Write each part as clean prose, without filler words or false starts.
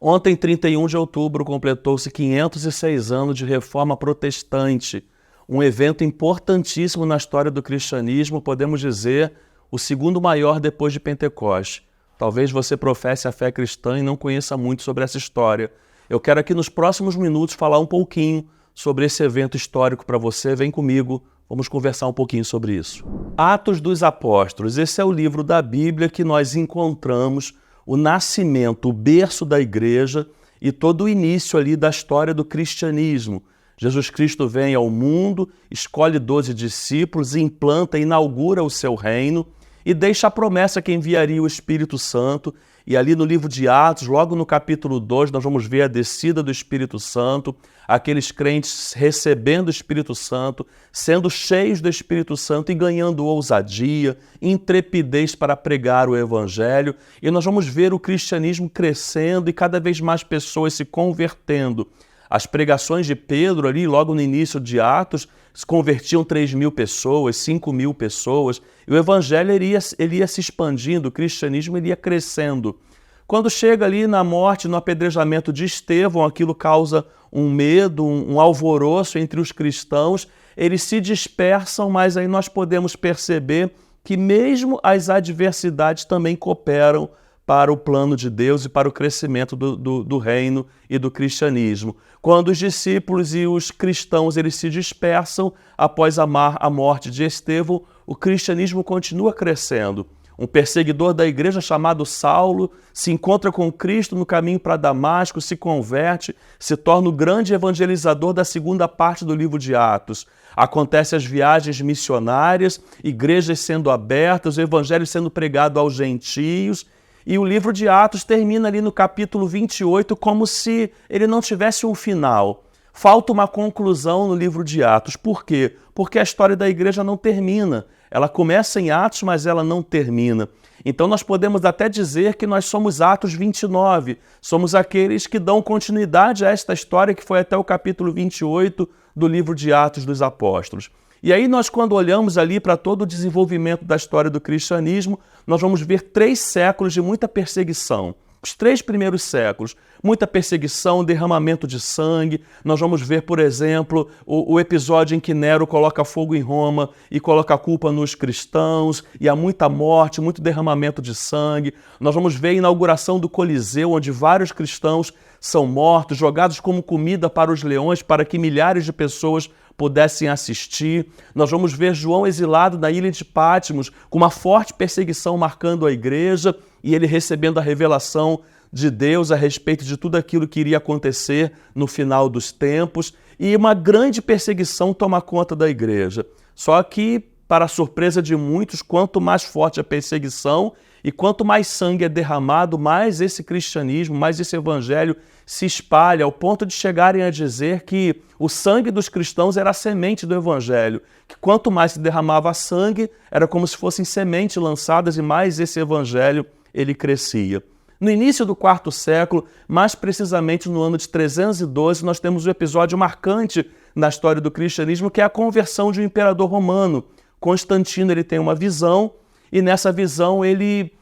Ontem, 31 de outubro, completou-se 506 anos de Reforma Protestante, um evento importantíssimo na história do cristianismo, podemos dizer, o segundo maior depois de Pentecostes. Talvez você professe a fé cristã e não conheça muito sobre essa história. Eu quero aqui nos próximos minutos falar um pouquinho sobre esse evento histórico para você. Vem comigo, vamos conversar um pouquinho sobre isso. Atos dos Apóstolos, esse é o livro da Bíblia que nós encontramos o nascimento, o berço da igreja e todo o início ali da história do cristianismo. Jesus Cristo vem ao mundo, escolhe 12 discípulos, implanta, inaugura o seu reino e deixa a promessa que enviaria o Espírito Santo. E ali no livro de Atos, logo no capítulo 2, nós vamos ver a descida do Espírito Santo, aqueles crentes recebendo o Espírito Santo, sendo cheios do Espírito Santo e ganhando ousadia, intrepidez para pregar o Evangelho. E nós vamos ver o cristianismo crescendo e cada vez mais pessoas se convertendo. As pregações de Pedro ali, logo no início de Atos, se convertiam 3.000 pessoas, 5.000 pessoas, e o Evangelho ele ia se expandindo, o cristianismo ele ia crescendo. Quando chega ali na morte, no apedrejamento de Estevão, aquilo causa um medo, um alvoroço entre os cristãos, eles se dispersam, mas aí nós podemos perceber que mesmo as adversidades também cooperam para o plano de Deus e para o crescimento do reino e do cristianismo. Quando os discípulos e os cristãos eles se dispersam após a morte de Estevão, o cristianismo continua crescendo. Um perseguidor da igreja chamado Saulo se encontra com Cristo no caminho para Damasco, se converte, se torna o grande evangelizador da segunda parte do livro de Atos. Acontecem as viagens missionárias, igrejas sendo abertas, o evangelho sendo pregado aos gentios. E o livro de Atos termina ali no capítulo 28 como se ele não tivesse um final. Falta uma conclusão no livro de Atos. Por quê? Porque a história da igreja não termina. Ela começa em Atos, mas ela não termina. Então nós podemos até dizer que nós somos Atos 29. Somos aqueles que dão continuidade a esta história que foi até o capítulo 28 do livro de Atos dos Apóstolos. E aí nós, quando olhamos ali para todo o desenvolvimento da história do cristianismo, nós vamos ver 3 séculos de muita perseguição. Os 3 primeiros séculos, muita perseguição, derramamento de sangue. Nós vamos ver, por exemplo, o episódio em que Nero coloca fogo em Roma e coloca a culpa nos cristãos, e há muita morte, muito derramamento de sangue. Nós vamos ver a inauguração do Coliseu, onde vários cristãos são mortos, jogados como comida para os leões, para que milhares de pessoas pudessem assistir. Nós vamos ver João exilado na ilha de Patmos, com uma forte perseguição marcando a igreja, e ele recebendo a revelação de Deus a respeito de tudo aquilo que iria acontecer no final dos tempos, e uma grande perseguição toma conta da igreja. Só que, para a surpresa de muitos, quanto mais forte a perseguição e quanto mais sangue é derramado, mais esse cristianismo, mais esse evangelho se espalha, ao ponto de chegarem a dizer que o sangue dos cristãos era a semente do evangelho, que quanto mais se derramava sangue, era como se fossem sementes lançadas e mais esse evangelho ele crescia. No início do 4º século, mais precisamente no ano de 312, nós temos um episódio marcante na história do cristianismo, que é a conversão de um imperador romano. Constantino ele tem uma visão, e nessa visão ele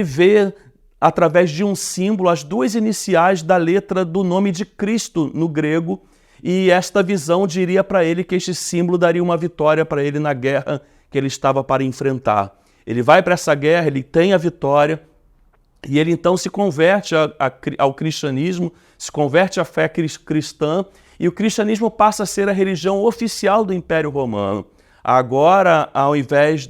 vê, através de um símbolo, as 2 iniciais da letra do nome de Cristo no grego, e esta visão diria para ele que este símbolo daria uma vitória para ele na guerra que ele estava para enfrentar. Ele vai para essa guerra, ele tem a vitória, e ele então se converte ao cristianismo, se converte à fé cristã, e o cristianismo passa a ser a religião oficial do Império Romano. Agora, ao invés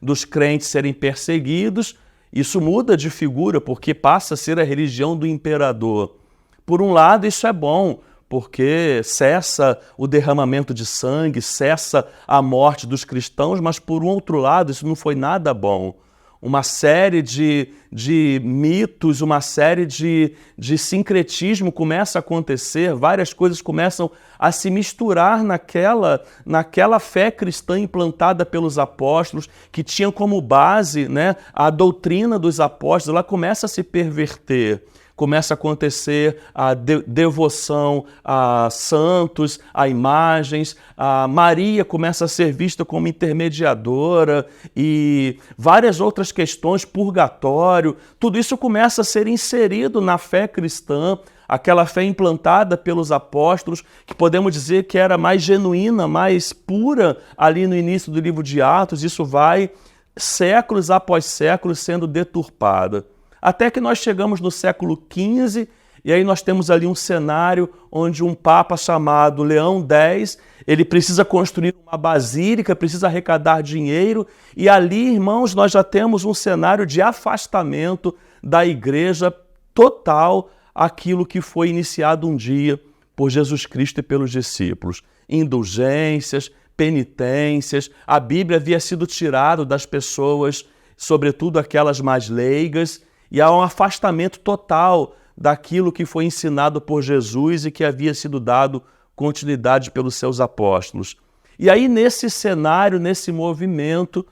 dos crentes serem perseguidos, isso muda de figura, porque passa a ser a religião do imperador. Por um lado, isso é bom, porque cessa o derramamento de sangue, cessa a morte dos cristãos, mas por um outro lado, isso não foi nada bom. Uma série de mitos, uma série de sincretismo começa a acontecer, várias coisas começam a se misturar naquela fé cristã implantada pelos apóstolos, que tinha como base, né, a doutrina dos apóstolos. Ela começa a se perverter. Começa a acontecer a devoção a santos, a imagens, a Maria começa a ser vista como intermediadora e várias outras questões, purgatório, purgatório, tudo isso começa a ser inserido na fé cristã, aquela fé implantada pelos apóstolos, que podemos dizer que era mais genuína, mais pura ali no início do livro de Atos. Isso vai séculos após séculos sendo deturpada. Até que nós chegamos no século XV, e aí nós temos ali um cenário onde um papa chamado Leão X, ele precisa construir uma basílica, precisa arrecadar dinheiro, e ali, irmãos, nós já temos um cenário de afastamento da igreja total, aquilo que foi iniciado um dia por Jesus Cristo e pelos discípulos. Indulgências, penitências, a Bíblia havia sido tirada das pessoas, sobretudo aquelas mais leigas, e há um afastamento total daquilo que foi ensinado por Jesus e que havia sido dado continuidade pelos seus apóstolos. E aí, nesse cenário, nesse movimento,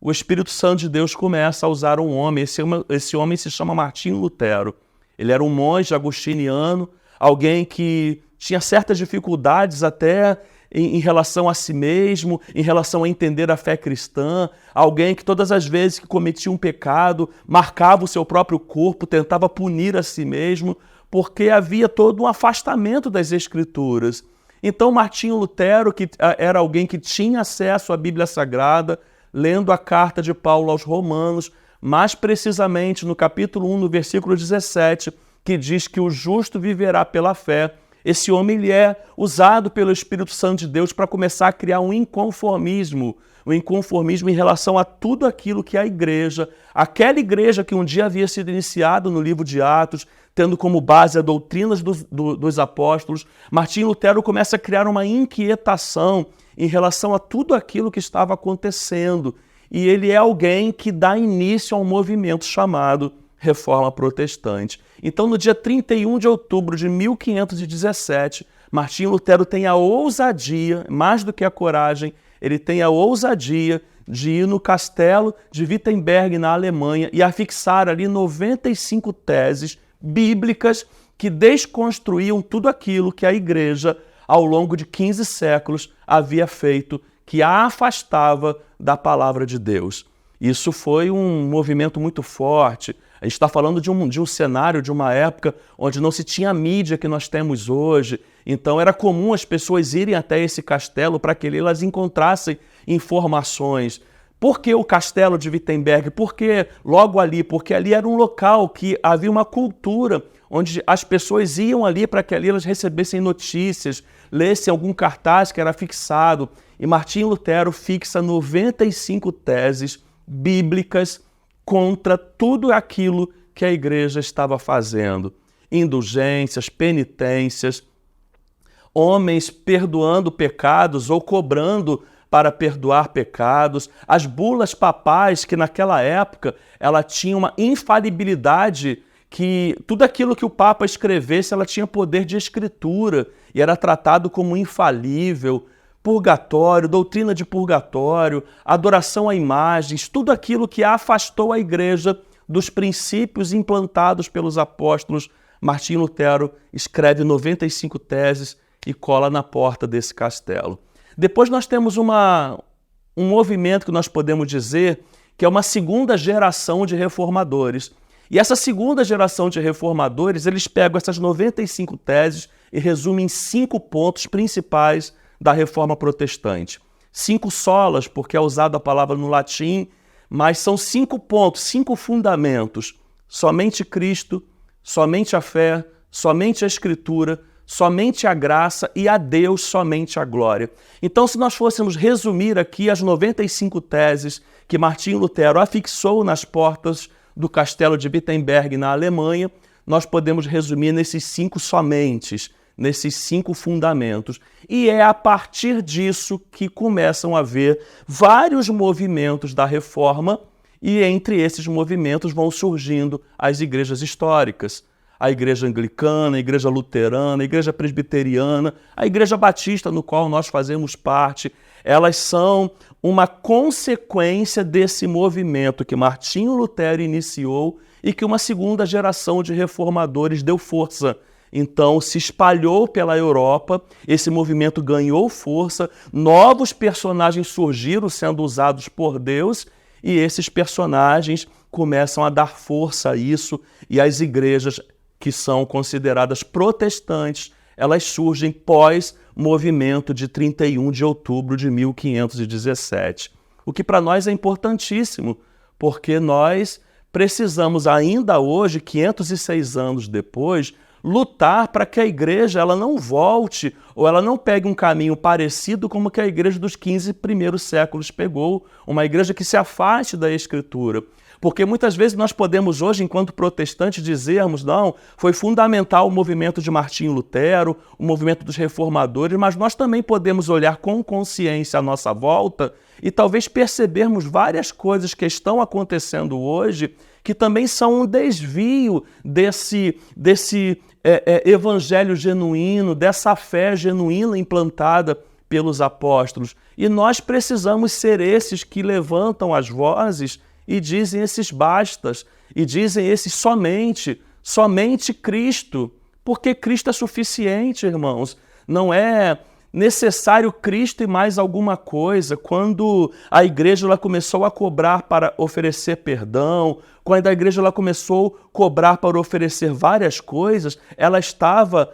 o Espírito Santo de Deus começa a usar um homem. Esse homem se chama Martinho Lutero. Ele era um monge agostiniano, alguém que tinha certas dificuldades até em relação a si mesmo, em relação a entender a fé cristã, alguém que todas as vezes que cometia um pecado, marcava o seu próprio corpo, tentava punir a si mesmo, porque havia todo um afastamento das Escrituras. Então Martinho Lutero, que era alguém que tinha acesso à Bíblia Sagrada, lendo a carta de Paulo aos Romanos, mais precisamente no capítulo 1, no versículo 17, que diz que o justo viverá pela fé. Esse homem ele é usado pelo Espírito Santo de Deus para começar a criar um inconformismo em relação a tudo aquilo que a igreja, aquela igreja que um dia havia sido iniciada no livro de Atos, tendo como base a doutrina dos apóstolos. Martinho Lutero começa a criar uma inquietação em relação a tudo aquilo que estava acontecendo. E ele é alguém que dá início a um movimento chamado Reforma Protestante. Então, no dia 31 de outubro de 1517, Martinho Lutero tem a ousadia, mais do que a coragem, ele tem a ousadia de ir no castelo de Wittenberg, na Alemanha, e afixar ali 95 teses bíblicas que desconstruíam tudo aquilo que a igreja, ao longo de 15 séculos, havia feito, que a afastava da palavra de Deus. Isso foi um movimento muito forte. A gente está falando de um cenário, de uma época onde não se tinha a mídia que nós temos hoje. Então era comum as pessoas irem até esse castelo para que elas encontrassem informações. Por que o castelo de Wittenberg? Por que logo ali? Porque ali era um local que havia uma cultura onde as pessoas iam ali para que ali elas recebessem notícias, lessem algum cartaz que era fixado. E Martinho Lutero fixa 95 teses bíblicas contra tudo aquilo que a igreja estava fazendo. Indulgências, penitências, homens perdoando pecados ou cobrando para perdoar pecados, as bulas papais, que naquela época ela tinha uma infalibilidade, que tudo aquilo que o Papa escrevesse ela tinha poder de escritura e era tratado como infalível. Purgatório, doutrina de purgatório, adoração a imagens, tudo aquilo que afastou a igreja dos princípios implantados pelos apóstolos. Martinho Lutero escreve 95 teses e cola na porta desse castelo. Depois nós temos um movimento que nós podemos dizer que é uma segunda geração de reformadores. E essa segunda geração de reformadores, eles pegam essas 95 teses e resumem em 5 pontos principais da Reforma Protestante. 5 solas, porque é usada a palavra no latim, mas são 5 pontos, 5 fundamentos. Somente Cristo, somente a fé, somente a Escritura, somente a graça e a Deus somente a glória. Então, se nós fôssemos resumir aqui as 95 teses que Martinho Lutero afixou nas portas do castelo de Wittenberg, na Alemanha, nós podemos resumir nesses 5 somentes, nesses 5 fundamentos. E é a partir disso que começam a haver vários movimentos da Reforma, e entre esses movimentos vão surgindo as igrejas históricas. A igreja anglicana, a igreja luterana, a igreja presbiteriana, a igreja batista, no qual nós fazemos parte. Elas são uma consequência desse movimento que Martinho Lutero iniciou e que uma segunda geração de reformadores deu força. Então, se espalhou pela Europa, esse movimento ganhou força, novos personagens surgiram sendo usados por Deus, e esses personagens começam a dar força a isso, e as igrejas que são consideradas protestantes, elas surgem pós-movimento de 31 de outubro de 1517. O que para nós é importantíssimo, porque nós precisamos ainda hoje, 506 anos depois, lutar para que a igreja ela não volte ou ela não pegue um caminho parecido como que a igreja dos 15 primeiros séculos pegou, uma igreja que se afaste da Escritura. Porque muitas vezes nós podemos hoje, enquanto protestantes, dizermos, não, foi fundamental o movimento de Martinho Lutero, o movimento dos reformadores, mas nós também podemos olhar com consciência à nossa volta e talvez percebermos várias coisas que estão acontecendo hoje que também são um desvio desse evangelho genuíno, dessa fé genuína implantada pelos apóstolos. E nós precisamos ser esses que levantam as vozes e dizem esses bastas, e dizem esses somente Cristo, porque Cristo é suficiente, irmãos. Não é necessário Cristo e mais alguma coisa. Quando a igreja ela começou a cobrar para oferecer perdão, quando a igreja ela começou a cobrar para oferecer várias coisas, ela estava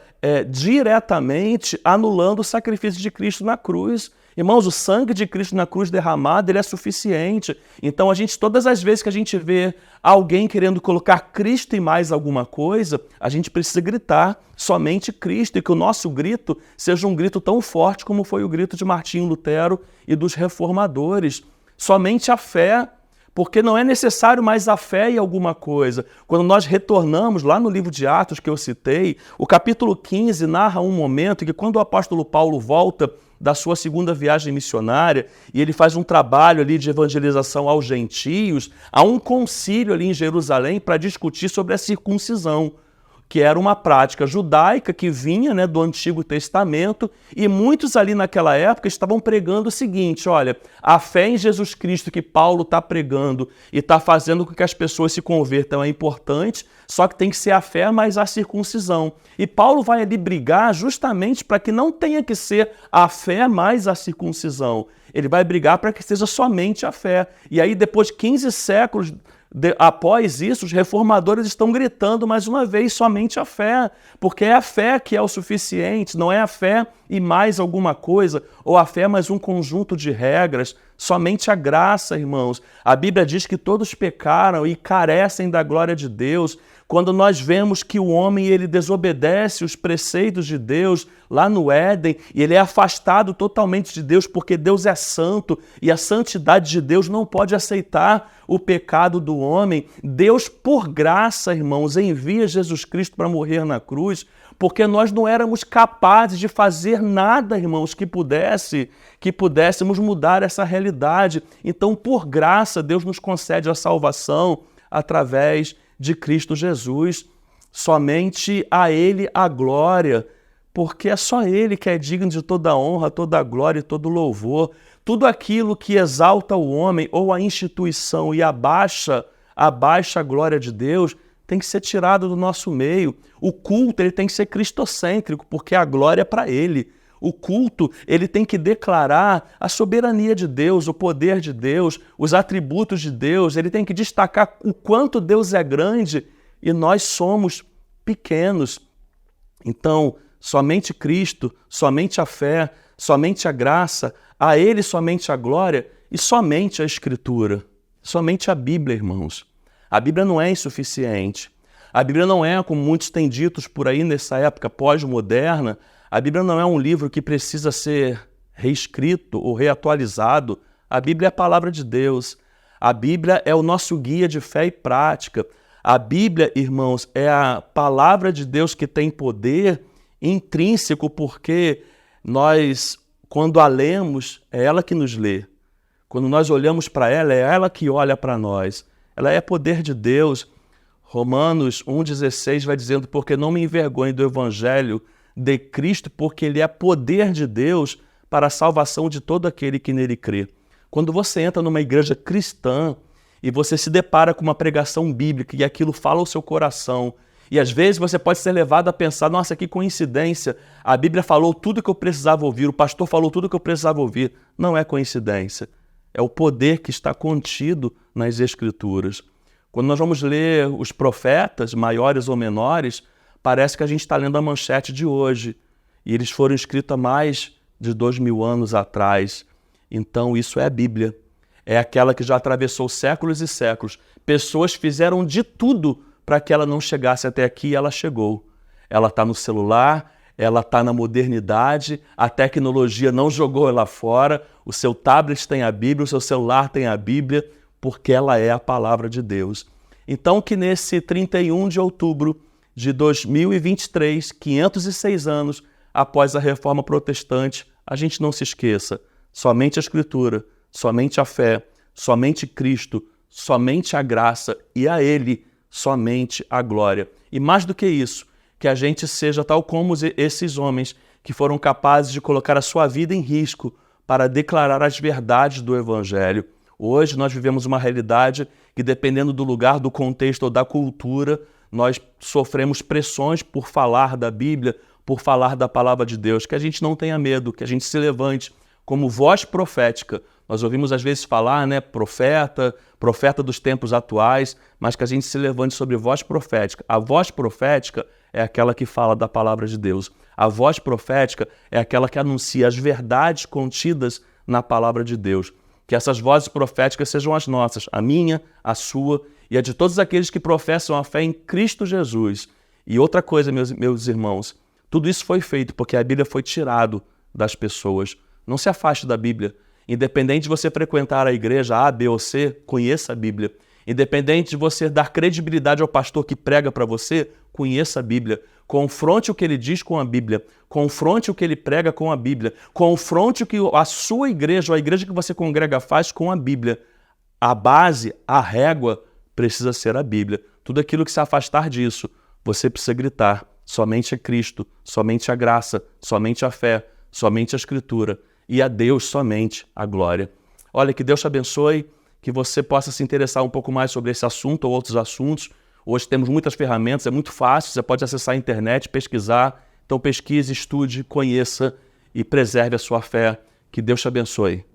diretamente anulando o sacrifício de Cristo na cruz. Irmãos, o sangue de Cristo na cruz derramado, ele é suficiente. Então, todas as vezes que a gente vê alguém querendo colocar Cristo e mais alguma coisa, a gente precisa gritar somente Cristo, e que o nosso grito seja um grito tão forte como foi o grito de Martinho Lutero e dos reformadores. Somente a fé, porque não é necessário mais a fé em alguma coisa. Quando nós retornamos lá no livro de Atos que eu citei, o capítulo 15 narra um momento em que quando o apóstolo Paulo volta da sua segunda viagem missionária, e ele faz um trabalho ali de evangelização aos gentios, há um concílio ali em Jerusalém para discutir sobre a circuncisão, que era uma prática judaica que vinha do Antigo Testamento, e muitos ali naquela época estavam pregando o seguinte, olha, a fé em Jesus Cristo que Paulo está pregando e está fazendo com que as pessoas se convertam é importante, só que tem que ser a fé mais a circuncisão. E Paulo vai ali brigar justamente para que não tenha que ser a fé mais a circuncisão. Ele vai brigar para que seja somente a fé. E aí, depois de 15 séculos após isso, os reformadores estão gritando mais uma vez somente a fé, porque é a fé que é o suficiente, não é a fé e mais alguma coisa, ou a fé mais um conjunto de regras, somente a graça, irmãos. A Bíblia diz que todos pecaram e carecem da glória de Deus. Quando nós vemos que o homem ele desobedece os preceitos de Deus lá no Éden, e ele é afastado totalmente de Deus porque Deus é santo e a santidade de Deus não pode aceitar o pecado do homem. Deus, por graça, irmãos, envia Jesus Cristo para morrer na cruz, porque nós não éramos capazes de fazer nada, irmãos, que pudéssemos mudar essa realidade. Então, por graça, Deus nos concede a salvação através de Cristo Jesus. Somente a Ele a glória, porque é só Ele que é digno de toda a honra, toda a glória e todo o louvor. Tudo aquilo que exalta o homem ou a instituição e abaixa a glória de Deus tem que ser tirado do nosso meio. O culto ele tem que ser cristocêntrico, porque a glória é para Ele. O culto ele tem que declarar a soberania de Deus, o poder de Deus, os atributos de Deus. Ele tem que destacar o quanto Deus é grande e nós somos pequenos. Então, somente Cristo, somente a fé, somente a graça, a Ele somente a glória e somente a Escritura. Somente a Bíblia, irmãos. A Bíblia não é insuficiente. A Bíblia não é, como muitos têm dito por aí nessa época pós-moderna, a Bíblia não é um livro que precisa ser reescrito ou reatualizado. A Bíblia é a palavra de Deus. A Bíblia é o nosso guia de fé e prática. A Bíblia, irmãos, é a palavra de Deus que tem poder intrínseco, porque nós, quando a lemos, é ela que nos lê. Quando nós olhamos para ela, é ela que olha para nós. Ela é poder de Deus. Romanos 1,16 vai dizendo, porque não me envergonhe do Evangelho de Cristo, porque ele é poder de Deus para a salvação de todo aquele que nele crê. Quando você entra numa igreja cristã e você se depara com uma pregação bíblica e aquilo fala ao seu coração, e às vezes você pode ser levado a pensar, nossa, que coincidência, a Bíblia falou tudo que eu precisava ouvir, o pastor falou tudo que eu precisava ouvir. Não é coincidência, é o poder que está contido nas Escrituras. Quando nós vamos ler os profetas, maiores ou menores, parece que a gente está lendo a manchete de hoje. E eles foram escritos há mais de 2000 anos atrás. Então isso é a Bíblia. É aquela que já atravessou séculos e séculos. Pessoas fizeram de tudo para que ela não chegasse até aqui e ela chegou. Ela está no celular, ela está na modernidade, a tecnologia não jogou ela fora, o seu tablet tem a Bíblia, o seu celular tem a Bíblia, porque ela é a palavra de Deus. Então que nesse 31 de outubro de 2023, 506 anos após a Reforma Protestante, a gente não se esqueça, somente a Escritura, somente a fé, somente Cristo, somente a graça e a Ele somente a glória. E mais do que isso, que a gente seja tal como esses homens que foram capazes de colocar a sua vida em risco para declarar as verdades do Evangelho. Hoje nós vivemos uma realidade que, dependendo do lugar, do contexto ou da cultura, nós sofremos pressões por falar da Bíblia, por falar da palavra de Deus. Que a gente não tenha medo, que a gente se levante como voz profética. Nós ouvimos às vezes falar, profeta dos tempos atuais, mas que a gente se levante sobre voz profética. A voz profética é aquela que fala da palavra de Deus. A voz profética é aquela que anuncia as verdades contidas na palavra de Deus. Que essas vozes proféticas sejam as nossas, a minha, a sua e a de todos aqueles que professam a fé em Cristo Jesus. E outra coisa, meus irmãos, tudo isso foi feito porque a Bíblia foi tirado das pessoas. Não se afaste da Bíblia. Independente de você frequentar a igreja A, B ou C, conheça a Bíblia. Independente de você dar credibilidade ao pastor que prega para você, conheça a Bíblia. Confronte o que ele diz com a Bíblia. Confronte o que ele prega com a Bíblia. Confronte o que a sua igreja, ou a igreja que você congrega faz com a Bíblia. A base, a régua, precisa ser a Bíblia. Tudo aquilo que se afastar disso, você precisa gritar. Somente a Cristo, somente a graça, somente a fé, somente a Escritura. E a Deus somente a glória. Olha, que Deus te abençoe, que você possa se interessar um pouco mais sobre esse assunto ou outros assuntos. Hoje temos muitas ferramentas, é muito fácil, você pode acessar a internet, pesquisar. Então pesquise, estude, conheça e preserve a sua fé. Que Deus te abençoe.